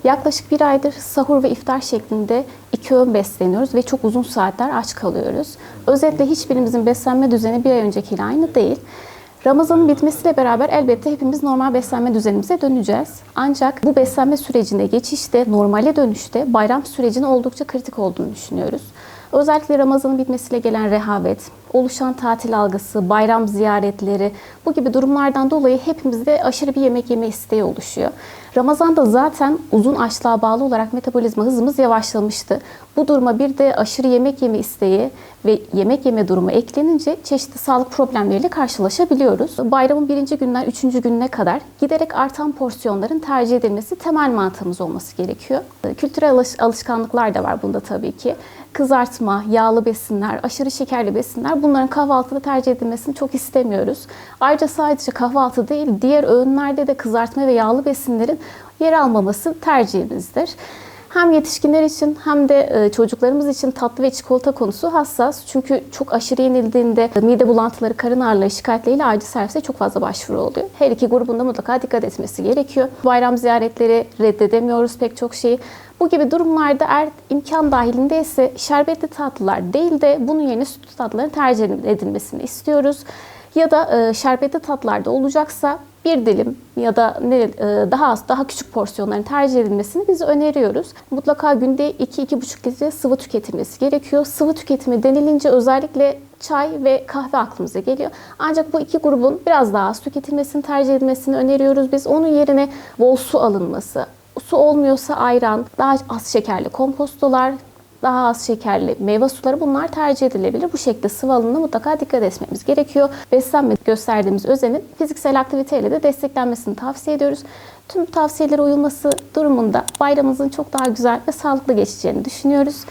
Yaklaşık bir aydır sahur ve iftar şeklinde 2 öğün besleniyoruz ve çok uzun saatler aç kalıyoruz. Özetle hiçbirimizin beslenme düzeni bir ay öncekiyle aynı değil. Ramazan'ın bitmesiyle beraber elbette hepimiz normal beslenme düzenimize döneceğiz. Ancak bu beslenme sürecinde geçişte, normale dönüşte bayram sürecinin oldukça kritik olduğunu düşünüyoruz. Özellikle Ramazan'ın bitmesiyle gelen rehavet, oluşan tatil algısı, bayram ziyaretleri bu gibi durumlardan dolayı hepimizde aşırı bir yemek yeme isteği oluşuyor. Ramazan'da zaten uzun açlığa bağlı olarak metabolizma hızımız yavaşlamıştı. Bu duruma bir de aşırı yemek yeme isteği ve yemek yeme durumu eklenince çeşitli sağlık problemleriyle karşılaşabiliyoruz. Bayramın 1. günden 3. gününe kadar giderek artan porsiyonların tercih edilmesi temel mantığımız olması gerekiyor. Kültürel alışkanlıklar da var bunda tabii ki. Kızartma, yağlı besinler, aşırı şekerli besinler bunların kahvaltıda tercih edilmesini çok istemiyoruz. Ayrıca sadece kahvaltı değil, diğer öğünlerde de kızartma ve yağlı besinlerin yer almaması tercihimizdir. Hem yetişkinler için hem de çocuklarımız için tatlı ve çikolata konusu hassas. Çünkü çok aşırı yenildiğinde mide bulantıları, karın ağrıları şikayetleriyle acil servise çok fazla başvuru oluyor. Her iki grubunda mutlaka dikkat etmesi gerekiyor. Bayram ziyaretleri reddedemiyoruz pek çok şeyi. Bu gibi durumlarda eğer imkan dahilindeyse şerbetli tatlılar değil de bunun yerine sütlü tatlıların tercih edilmesini istiyoruz. Ya da şerbetli tatlılarda olacaksa bir dilim ya da daha az, daha küçük porsiyonların tercih edilmesini biz öneriyoruz. Mutlaka günde 2-2,5 litre sıvı tüketilmesi gerekiyor. Sıvı tüketimi denilince özellikle çay ve kahve aklımıza geliyor. Ancak bu iki grubun biraz daha az tüketilmesini tercih edilmesini öneriyoruz. Biz onun yerine bol su alınması, su olmuyorsa ayran, daha az şekerli kompostolar, daha az şekerli meyve suları bunlar tercih edilebilir. Bu şekilde sıvı alımına mutlaka dikkat etmemiz gerekiyor. Beslenme gösterdiğimiz özenin fiziksel aktiviteyle de desteklenmesini tavsiye ediyoruz. Tüm bu tavsiyelere uyulması durumunda bayramımızın çok daha güzel ve sağlıklı geçeceğini düşünüyoruz.